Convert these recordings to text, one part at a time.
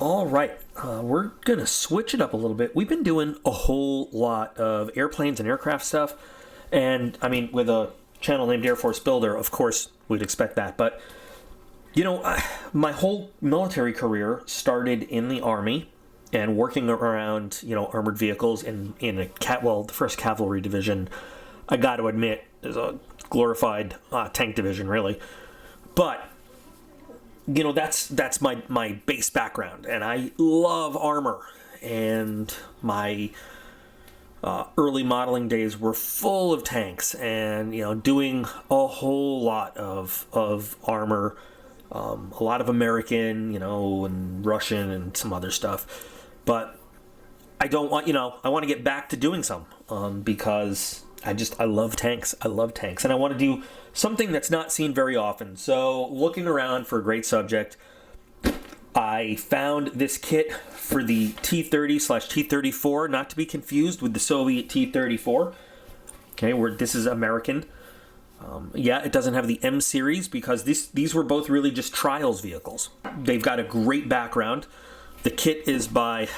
All right, we're going to switch it up a little bit. We've been doing a whole lot of airplanes and aircraft stuff. And, I mean, with a channel named Air Force Builder, of course, we'd expect that. But, you know, my whole military career started in the Army and working around, you know, armored vehicles in the first cavalry division, I got to admit, is a glorified tank division, really. But you know, that's my base background, and I love armor, and my early modeling days were full of tanks, and you know, doing a whole lot of armor, a lot of American, you know, and Russian and some other stuff. But I don't want, you know, I want to get back to doing some because I love tanks. I love tanks, and I want to do something that's not seen very often. So looking around for a great subject, I found this kit for the T30/T34, not to be confused with the Soviet T34. Okay, this is American. Yeah, it doesn't have the M series because these were both really just trials vehicles. They've got a great background. The kit is by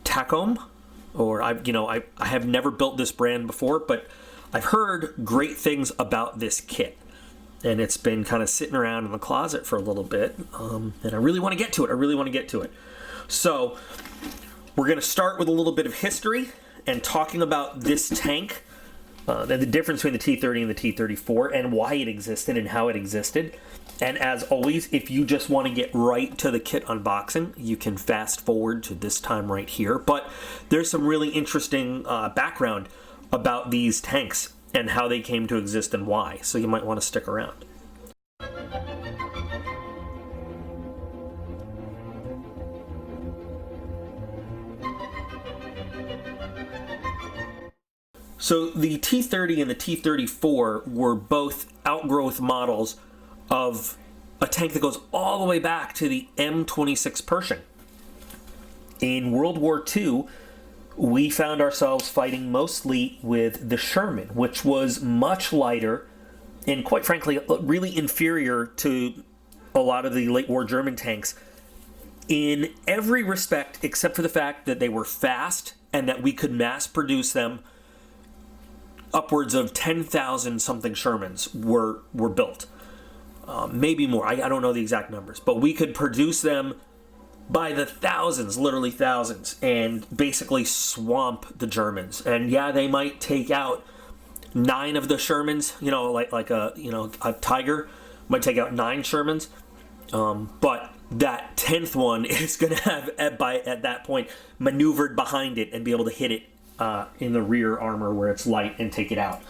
Takom, or I have never built this brand before, but I've heard great things about this kit, and it's been kind of sitting around in the closet for a little bit, and I really want to get to it. So we're going to start with a little bit of history and talking about this tank, and the difference between the T30 and the T34, and why it existed and how it existed. And as always, if you just want to get right to the kit unboxing, you can fast forward to this time right here. But there's some really interesting background about these tanks and how they came to exist and why, so you might want to stick around. So the T30 and the T34 were both outgrowth models of a tank that goes all the way back to the M26 Pershing. In World War II, we found ourselves fighting mostly with the Sherman, which was much lighter and, quite frankly, really inferior to a lot of the late war German tanks in every respect except for the fact that they were fast and that we could mass produce them. Upwards of 10,000 something Shermans were built. Maybe more. I don't know the exact numbers, but we could produce them by the thousands, literally thousands, and basically swamp the Germans. And yeah, they might take out 9 of the Shermans, you know, like a Tiger might take out 9 Shermans, but that 10th one is going to have at that point maneuvered behind it and be able to hit it in the rear armor where it's light and take it out.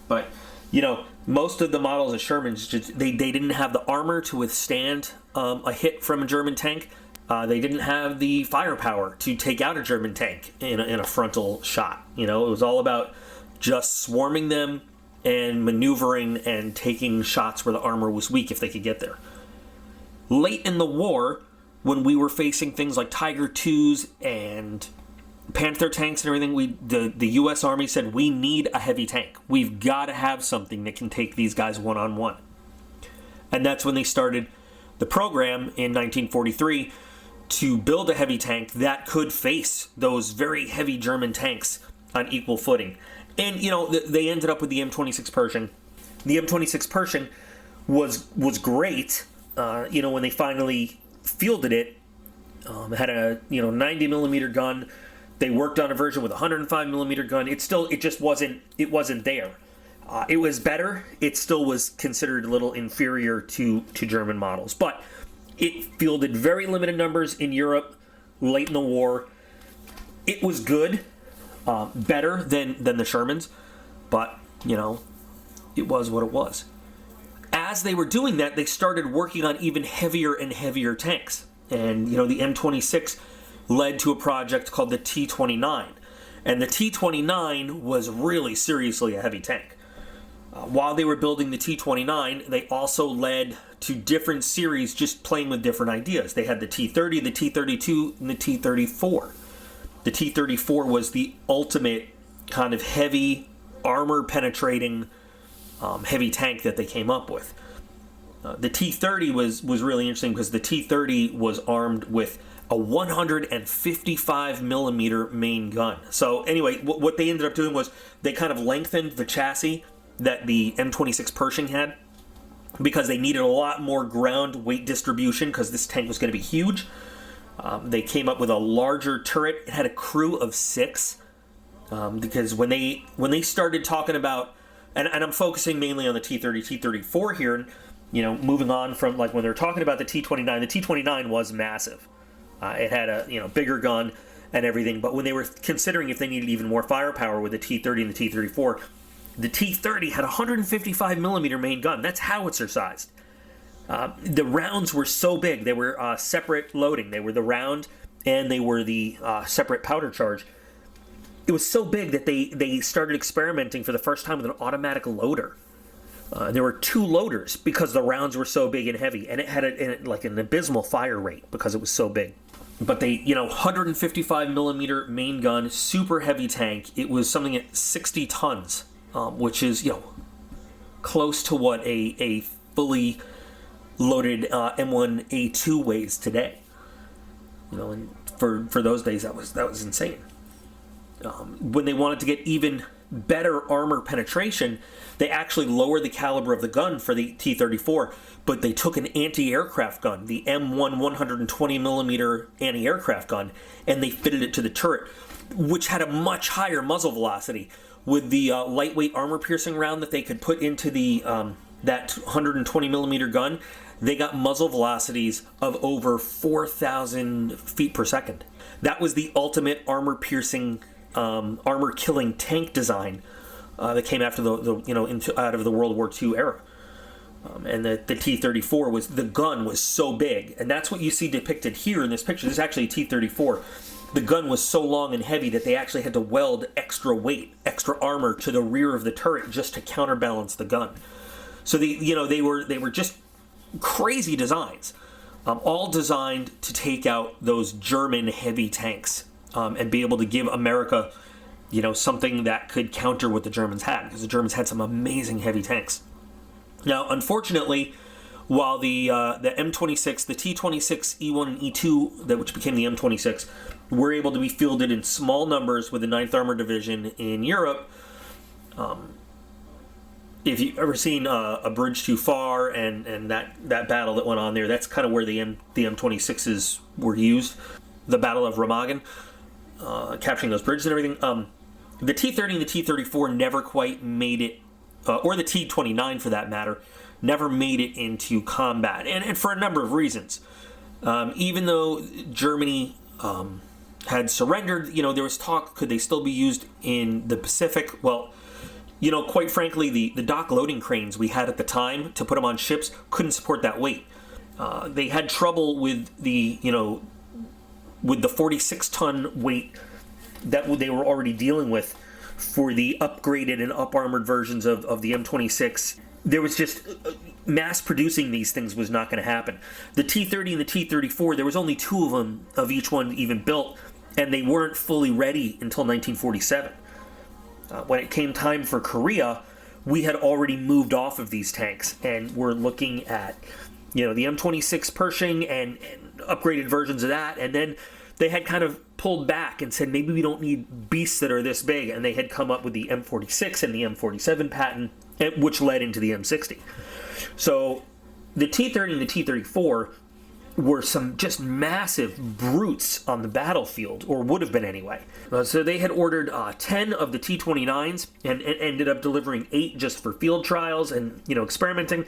But you know, most of the models of Shermans they didn't have the armor to withstand a hit from a German tank. They didn't have the firepower to take out a German tank in a frontal shot. You know, it was all about just swarming them and maneuvering and taking shots where the armor was weak if they could get there. Late in the war, when we were facing things like Tiger IIs and Panther tanks and everything, the U.S. Army said, we need a heavy tank. We've got to have something that can take these guys one-on-one. And that's when they started the program in 1943 to build a heavy tank that could face those very heavy German tanks on equal footing. And, you know, they ended up with the M26 Pershing. The M26 Pershing was great, you know, when they finally fielded it. It had a, 90 millimeter gun. They worked on a version with a 105 millimeter gun. It just wasn't there. It was better. It still was considered a little inferior to German models. But it fielded very limited numbers in Europe late in the war. It was good, better than the Shermans, but, you know, it was what it was. As they were doing that, they started working on even heavier and heavier tanks. And, you know, the M26 led to a project called the T29. And the T29 was really seriously a heavy tank. While they were building the T29, they also led to different series just playing with different ideas. They had the T30, the T32, and the T34. The T34 was the ultimate kind of heavy, armor-penetrating, heavy tank that they came up with. The T30 was really interesting because the T30 was armed with a 155 millimeter main gun. So anyway, what they ended up doing was they kind of lengthened the chassis that the M26 Pershing had, because they needed a lot more ground weight distribution because this tank was going to be huge. They came up with a larger turret. It had a crew of 6, because when they started talking about, and I'm focusing mainly on the T30, T34 here, and moving on from like when they're talking about the T29, the T29 was massive. It had a bigger gun and everything, but when they were considering if they needed even more firepower with the T30 and the T34, the T30 had a 155 millimeter main gun. That's howitzer sized. The rounds were so big; they were separate loading. They were the round and they were the separate powder charge. It was so big that they started experimenting for the first time with an automatic loader. There were 2 loaders because the rounds were so big and heavy, and it had an abysmal fire rate because it was so big. But they, 155 millimeter main gun, super heavy tank. It was something at 60 tons, which is, close to what a fully loaded M1A2 weighs today. And for those days, that was insane. When they wanted to get even better armor penetration, they actually lowered the caliber of the gun for the T-34, but they took an anti-aircraft gun, the M1 120 millimeter anti-aircraft gun, and they fitted it to the turret, which had a much higher muzzle velocity. With the lightweight armor-piercing round that they could put into the that 120 millimeter gun, they got muzzle velocities of over 4,000 feet per second. That was the ultimate armor-piercing, armor-killing tank design that came after out of the World War II era. And the T-34 was, the gun was so big, and that's what you see depicted here in this picture. This is actually a T-34. The gun was so long and heavy that they actually had to weld extra weight, extra armor to the rear of the turret just to counterbalance the gun. So they were just crazy designs, all designed to take out those German heavy tanks and be able to give America, something that could counter what the Germans had, because the Germans had some amazing heavy tanks. Now, unfortunately, while the M26, the T26 E1 and E2, which became the M26, were able to be fielded in small numbers with the 9th Armored Division in Europe, if you've ever seen A Bridge Too Far and that battle that went on there, that's kind of where the M26s were used. The Battle of Remagen, capturing those bridges and everything. The T30 and the T34 never quite made it, or the T29 for that matter, never made it into combat, and for a number of reasons. Even though Germany had surrendered, there was talk, could they still be used in the Pacific? Well, quite frankly, the dock loading cranes we had at the time to put them on ships couldn't support that weight. They had trouble with the 46-ton weight that they were already dealing with for the upgraded and up-armored versions of the M26. There was just mass producing these things was not going to happen. The T30 and the T34, there was only 2 of them of each one even built, and they weren't fully ready until 1947. When it came time for Korea, we had already moved off of these tanks, and we're looking at the M26 Pershing and upgraded versions of that, and then they had kind of pulled back and said, maybe we don't need beasts that are this big, and they had come up with the M46 and the M47 patent, which led into the M60. So the T30 and the T34 were some just massive brutes on the battlefield, or would have been anyway. So they had ordered 10 of the T29s and ended up delivering 8 just for field trials and experimenting.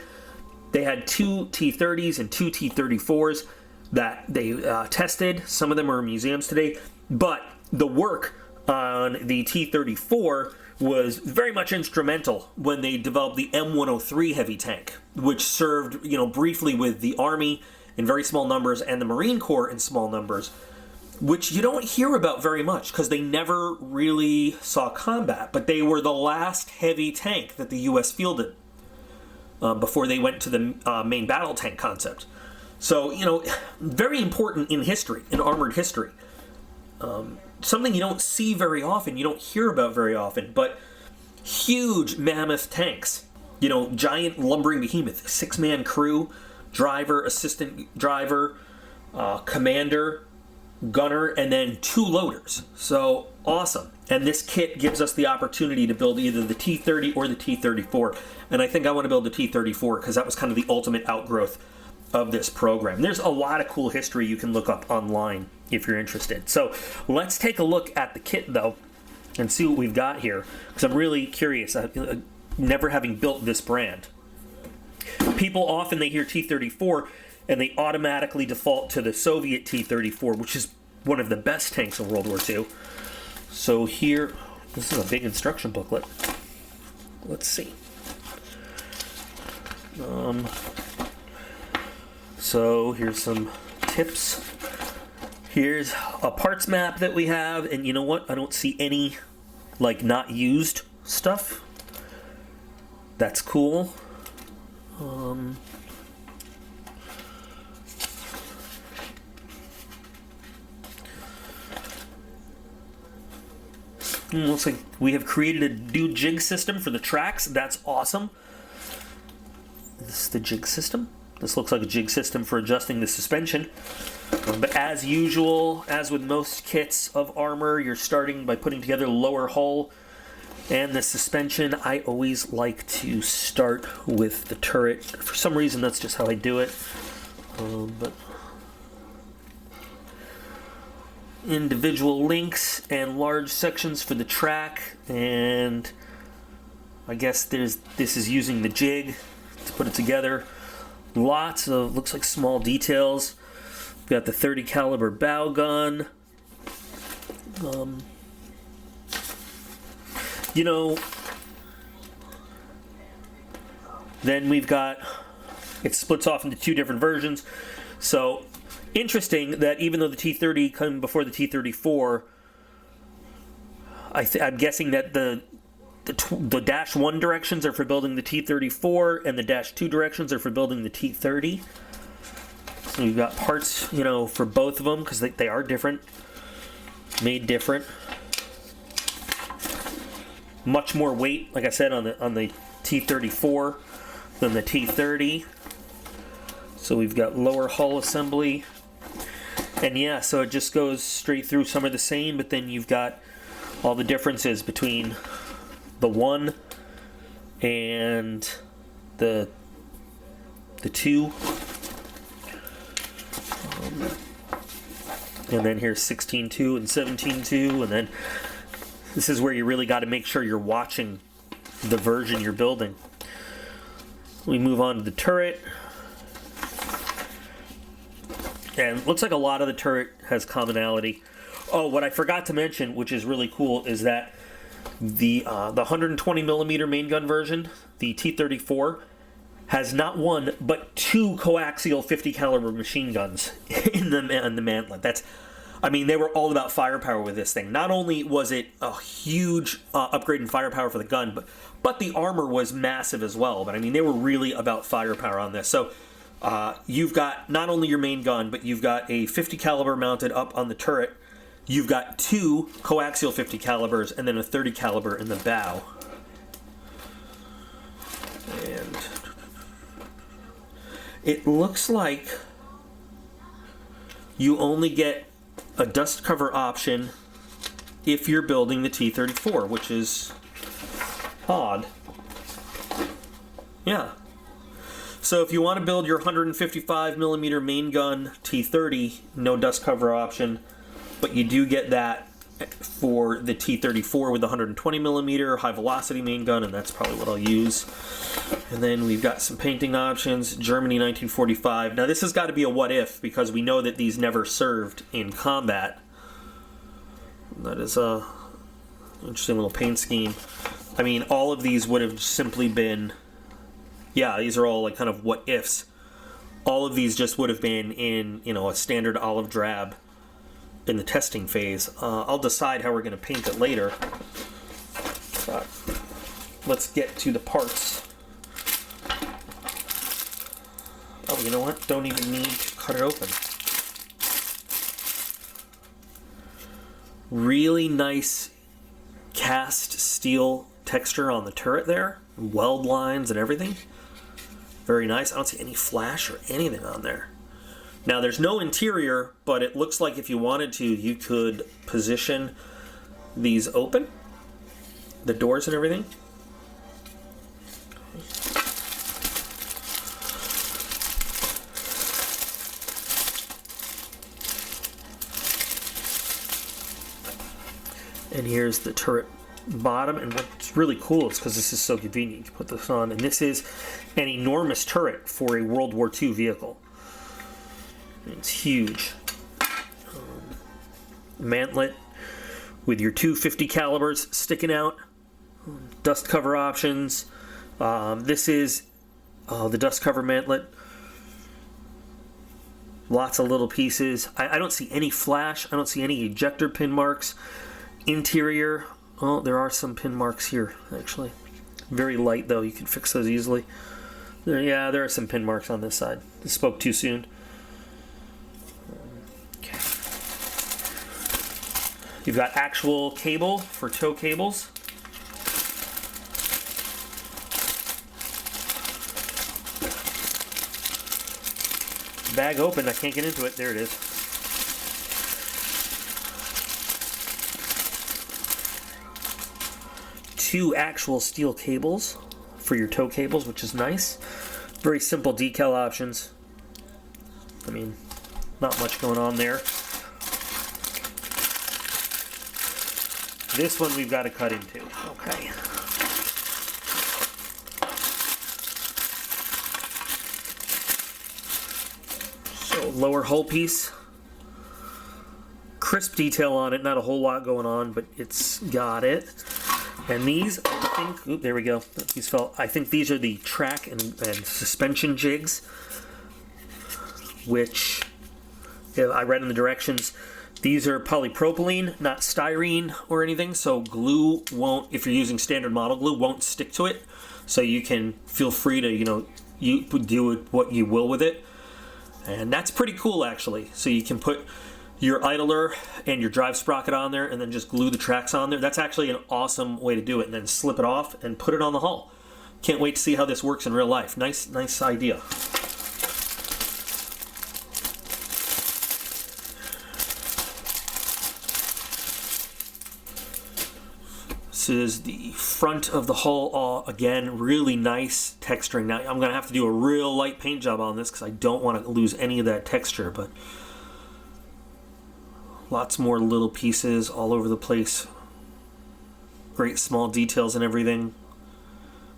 They had 2 T30s and 2 T34s that they tested. Some of them are in museums today, but the work on the T-34 was very much instrumental when they developed the M103 heavy tank, which served, briefly with the Army in very small numbers and the Marine Corps in small numbers, which you don't hear about very much because they never really saw combat, but they were the last heavy tank that the U.S. fielded before they went to the main battle tank concept. So, very important in history, in armored history. Something you don't see very often, you don't hear about very often, but huge mammoth tanks. Giant lumbering behemoth, 6-man crew, driver, assistant driver, commander, gunner, and then 2 loaders. So awesome. And this kit gives us the opportunity to build either the T30 or the T34. And I think I want to build the T34 because that was kind of the ultimate outgrowth of this program. There's a lot of cool history you can look up online if you're interested. So let's take a look at the kit though and see what we've got here, because I'm really curious, never having built this brand. People often, they hear T34 and they automatically default to the Soviet T34, which is one of the best tanks in World War II. So here, this is a big instruction booklet. Let's see. So here's some tips. Here's a parts map that we have, and you know what? I don't see any, like, not used stuff. That's cool. Looks like we have created a new jig system for the tracks. That's awesome. This is the jig system. This looks like a jig system for adjusting the suspension. But as usual, as with most kits of armor, you're starting by putting together the lower hull and the suspension. I always like to start with the turret. For some reason, that's just how I do it. But individual links and large sections for the track, and I guess this is using the jig to put it together. Lots of, looks like, small details. We've got the 30 caliber bow gun. You know, then we've got, it splits off into 2 different versions. So interesting that even though the T30 came before the T34, I'm guessing that the dash 1 directions are for building the T34 and the dash 2 directions are for building the T30. So we've got parts, you know, for both of them because they are different, made different. Much more weight, like I said, on the T34 than the T30. So we've got lower hull assembly. And yeah, so it just goes straight through. Some are the same, but then you've got all the differences between the 1 and the 2. And then here's 16.2 and 17.2, and then this is where you really got to make sure you're watching the version you're building. We move on to the turret. And it looks like a lot of the turret has commonality. Oh, what I forgot to mention, which is really cool, is that the 120 millimeter main gun version, the T34, has not 1 but 2 coaxial 50 caliber machine guns in the mantlet. That's, I mean, they were all about firepower with this thing. Not only was it a huge upgrade in firepower for the gun, but the armor was massive as well. But I mean, they were really about firepower on this. So you've got not only your main gun, but you've got a 50 caliber mounted up on the turret. You've got 2 coaxial 50 calibers and then a 30 caliber in the bow. And it looks like you only get a dust cover option if you're building the T34, which is odd. Yeah. So if you want to build your 155 millimeter main gun T30, no dust cover option, but you do get that for the T34 with the 120 millimeter high velocity main gun, and that's probably what I'll use. And then we've got some painting options. Germany 1945. Now this has got to be a what if, because we know that these never served in combat. That is a interesting little paint scheme. I mean, all of these would have simply been, yeah, these are all like kind of what ifs. All of these just would have been in, you know, a standard olive drab in the testing phase. I'll decide how we're going to paint it later. But let's get to the parts. Oh, you know what? Don't even need to cut it open. Really nice cast steel texture on the turret there. Weld lines and everything. Very nice. I don't see any flash or anything on there. Now there's no interior, but it looks like if you wanted to, you could position these open, the doors and everything. And here's the turret bottom, and what's really cool is because this is so convenient, you can put this on, and this is an enormous turret for a World War II vehicle. It's huge. Mantlet with your 250 calibers sticking out. Dust cover options. This is the dust cover mantlet. Lots of little pieces. I don't see any flash. I don't see any ejector pin marks. Interior. Oh, there are some pin marks here, actually. Very light, though. You can fix those easily. There are some pin marks on this side. I spoke too soon. Okay. You've got actual cable for tow cables. Bag open. I can't get into it. There it is. Two actual steel cables for your tow cables, which is nice. Very simple decal options. I mean, not much going on there. This one we've got to cut into. Okay. So lower hull piece. Crisp detail on it, not a whole lot going on, but it's got it. And these, I think, oop, there we go. These fell. I think these are the track and suspension jigs, which I read in the directions. These are polypropylene, not styrene or anything, so glue won't, if you're using standard model glue, won't stick to it. So you can feel free to, you do what you will with it. And that's pretty cool, actually. So you can put your idler and your drive sprocket on there and then just glue the tracks on there. That's actually an awesome way to do it, and then slip it off and put it on the hull. Can't wait to see how this works in real life. Nice idea. This is the front of the hull. Again, really nice texturing. Now I'm going to have to do a real light paint job on this because I don't want to lose any of that texture, but lots more little pieces all over the place. Great small details and everything.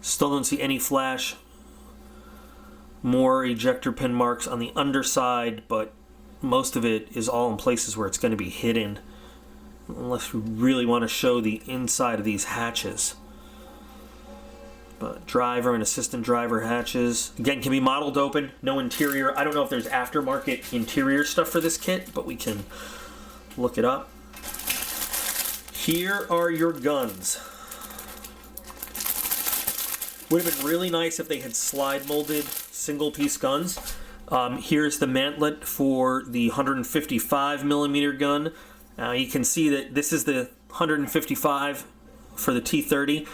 Still don't see any flash. More ejector pin marks on the underside, but most of it is all in places where it's going to be hidden. Unless we really want to show the inside of these hatches. But driver and assistant driver hatches. Again, can be modeled open. No interior. I don't know if there's aftermarket interior stuff for this kit, but we can look it up. Here are your guns. Would have been really nice if they had slide molded single piece guns. Here's the mantlet for the 155 millimeter gun. Now you can see that this is the 155 for the T30.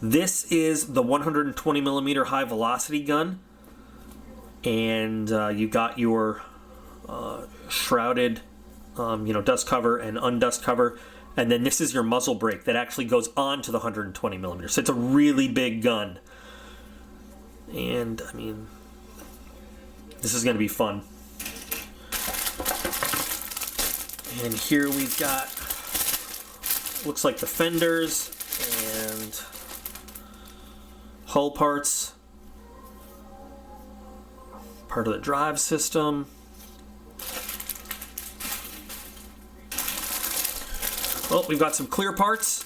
This is the 120 millimeter high velocity gun. And you got your shrouded dust cover and undust cover, and then this is your muzzle brake that actually goes on to the 120 millimeter. So it's a really big gun, and I mean, this is going to be fun. And here we've got, looks like the fenders and hull parts, part of the drive system. Well, we've got some clear parts,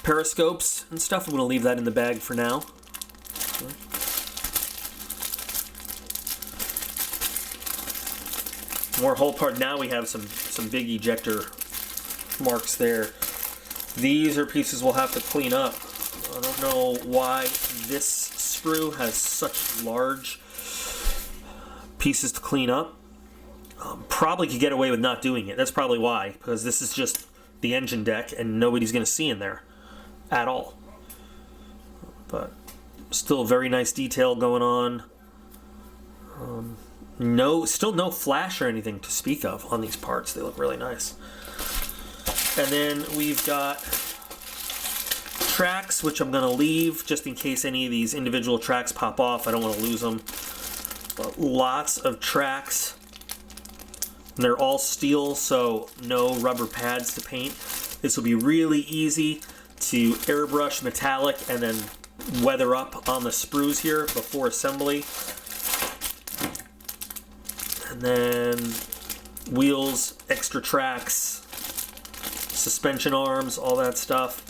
periscopes and stuff. I'm going to leave that in the bag for now. More hull part. Now we have some big ejector marks there. These are pieces we'll have to clean up. I don't know why this sprue has such large pieces to clean up. Probably could get away with not doing it. That's probably why, because this is just the engine deck and nobody's going to see in there at all. But still very nice detail going on. still no flash or anything to speak of on these parts. They look really nice. And then we've got tracks, which I'm going to leave just in case any of these individual tracks pop off. I don't want to lose them. But lots of tracks. And they're all steel, so no rubber pads to paint. This will be really easy to airbrush metallic and then weather up on the sprues here before assembly. And then wheels, extra tracks, suspension arms, all that stuff.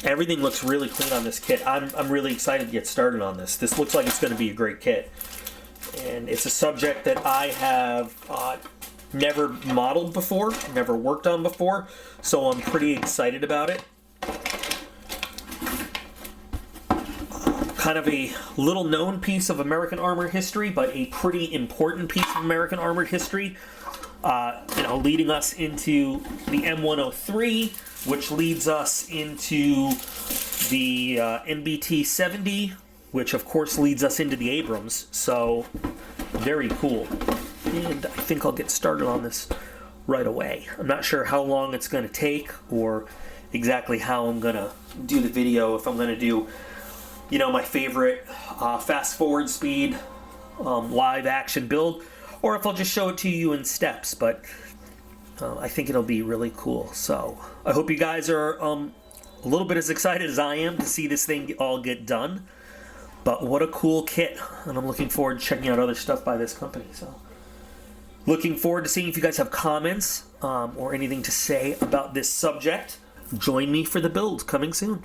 Everything looks really clean on this kit. I'm really excited to get started on this. This looks like it's going to be a great kit. And it's a subject that I have never modeled before, never worked on before, so I'm pretty excited about it. Kind of a little known piece of American armored history, but a pretty important piece of American armored history. Leading us into the M103, which leads us into the MBT-70, which of course leads us into the Abrams. So very cool. And I think I'll get started on this right away. I'm not sure how long it's going to take or exactly how I'm going to do the video. If I'm going to do, my favorite fast forward speed live action build, or if I'll just show it to you in steps. But I think it'll be really cool. So I hope you guys are a little bit as excited as I am to see this thing all get done. But what a cool kit, and I'm looking forward to checking out other stuff by this company. So, looking forward to seeing if you guys have comments or anything to say about this subject. Join me for the build coming soon.